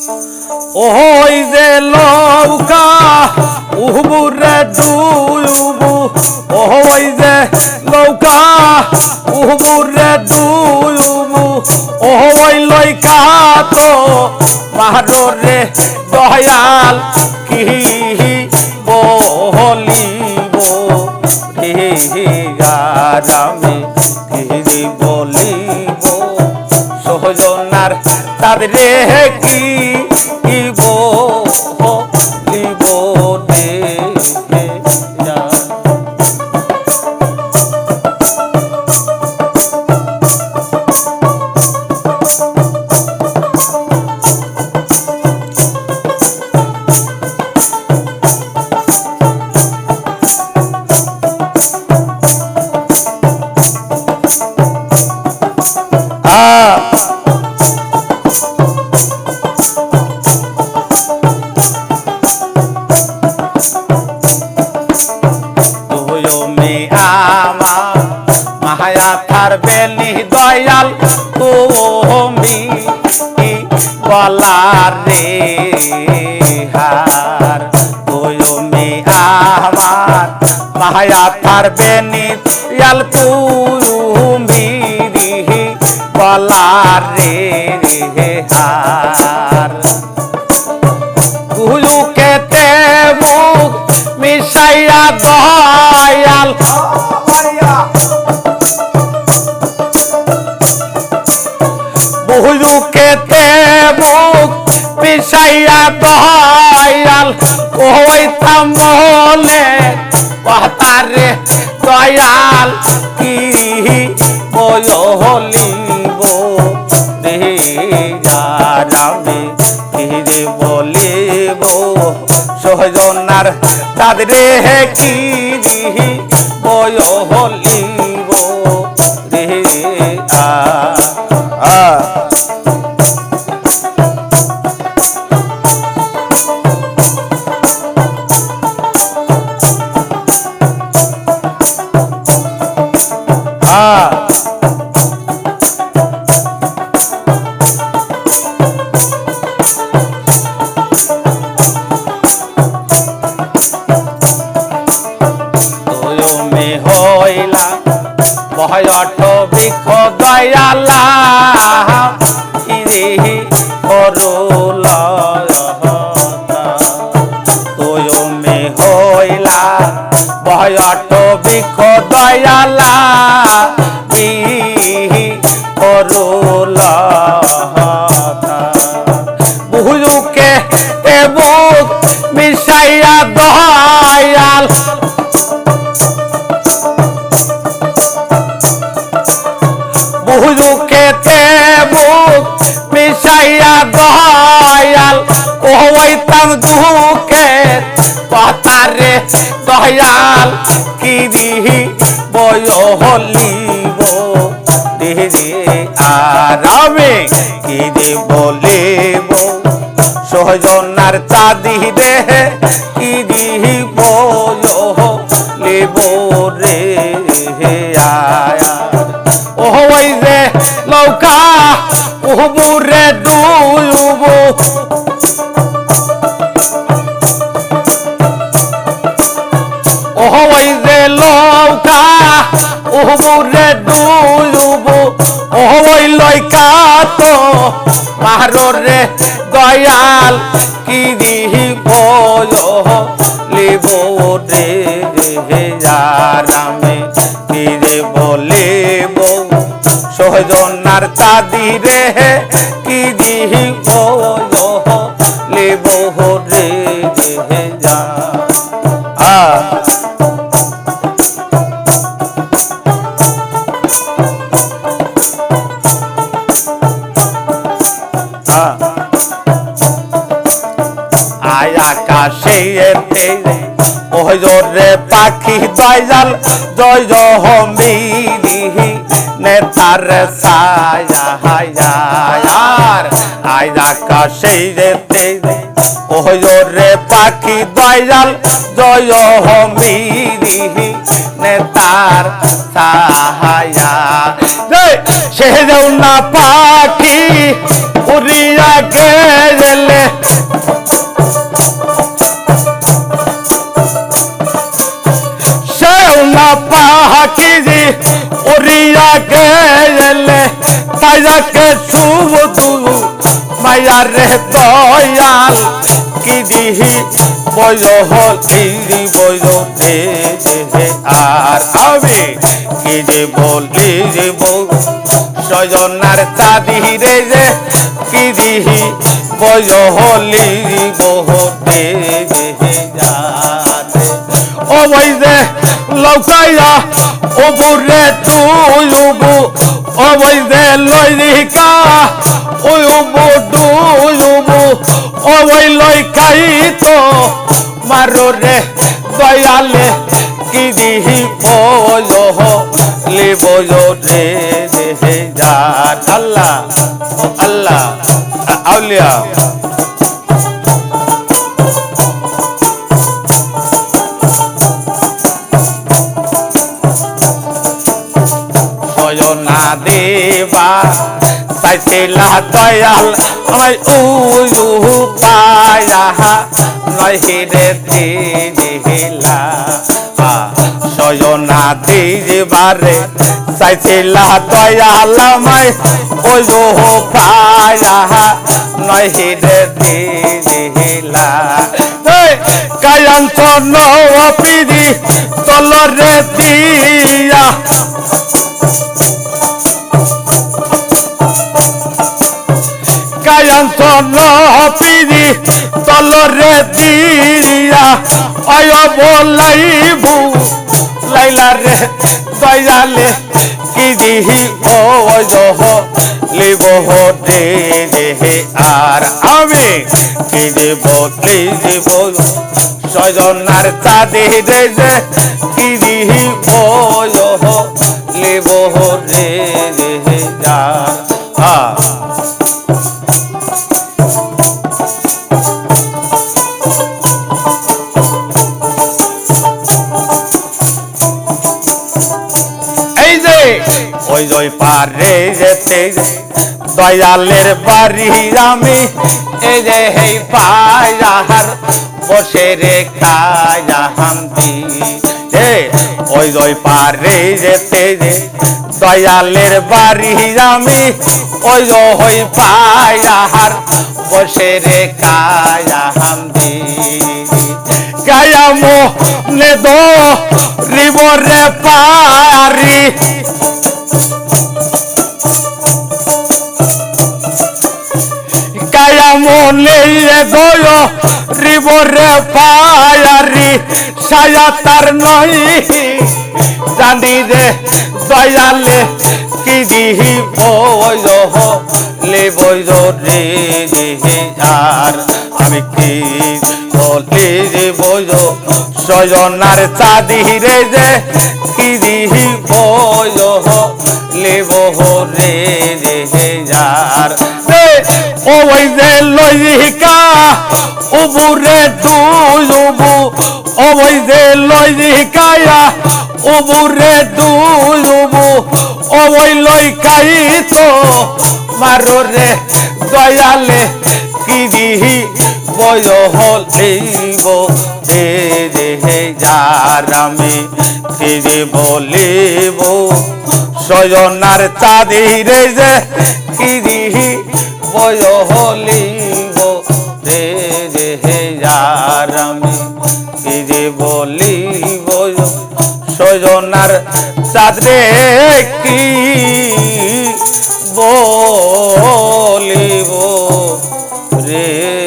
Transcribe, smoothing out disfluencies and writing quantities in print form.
ওই যে লৌকা উহুবুরে ডুবু, ওই যে লৌকা উহুবুরে ডুবু, ওই লইকা তো মাররে দয়াল কি বলিব রে গারামে কি বলিব সহজনার তাদের কি বেলি দয়াল তুমি গলার রে হার তুমি আমার মায়া থার বেনি দয়াল তুমি গলার রে হার কুলুকেতে মুখ মিশাইয়া দয়াল বুলুকেতে মুখ পিছাইয়া দয়াল কইতাম বলে কথারে দয়াল কি বলিব রে গারামে কি বলিব সহজনার তাদের কি বলিব রে তুমি হইলা ভয়ট বৃক্ষ দয়ালা করুল তুমি হইলা ভয়ট বৃক্ষ দয়ালা করুল বুহুকে বুক মিশাইয়া দয়াল বুহুকেতে বুক মিশাইয়া দয়াল কইতাম দুঃখে কথারে দয়াল কি বলিব রে আরামে কি বলিব সহজনার চাঁদি রে কি বলিব রে আয়া ওই যে লৌকা উহুবুরে ডুবু ওই যে লৌকা উহুবুরে ডুবু ওই লইকা তো মাররে দয়াল কি বলিব রে গারামে কি বলিব সহজনার চাঁদি রে কি বলিব রে যা আয়া কাশেতে ওই রে পাখি দয়াল জয় মিরি নেতার ছায়া হায়ার আয়া কাশেতে ওই রে পাখি দয়াল জয় মিরি নেতার ছায়া সে যেও না পাখি উড়িয়া গেলে মায়ার দয়াল কি দিহি বলি বলে আর আমি কি যে বলি সজনার চাঁদি রে যে কি দিহি বলি বলে ও ভাই যে লৌকাইয়া ও বুরে তুই ও ভাই যে লইকা ওই বুডু ও ভাই লই খাই তো মারো রে দয়ালে কি দিহি লি বলো রে যার আল্লাহ আল্লাহ আউলিয়া না দেবা চাইছিলা দয়াল আমায় পায়া নহিরে দিলা সয়না দিবারে চাইছিলা দয়াল আমায় পায়া নহিরে দিলা কায়ন্ত নপিদি তলরে দিয়া কায়ন্ত নপিদি তলরে দিয়া অয় বলাইবু লাইলা রে দয়ালে কি দিহি লিব দে আর আমি কি দেব লিব সজনার চাঁদি রে যে কি দিহি লিব দে আর ওই জয় পারে যেতে দয়ালের বাড়ি আমি এই যে হেই পায়ার বসে রে খায়ান্তি ওই জয় পারে যেতে দয়ালের বাড়ি আমি ওই হই পায়ার বসে রে খায়ান্তি কায়ামো নে দো রিবরে পারি কায়ামনে দয় রিবরে পায়ারি সায়া তার নই জানি রে দয়ালে কি দিহি লে বৈজ রে আর আমি কি বলি রে বৈজ সজনার চাঁদি রে যে কি দিহি লেব রে যার ও ওই যে লইকা উবুরে দুবু ও ওই যে লইকায়া উবুরে দুবু ও ওই লইকাই তো মারো রে দয়ালে কি দিহি বয় হলিব যার আমি কি যে বলিব সজনার চাঁদি রে যে কি দিহি বয় হলিব যার আমি কি যে বলিব সজনার চাঁদ রে কি বলিব রে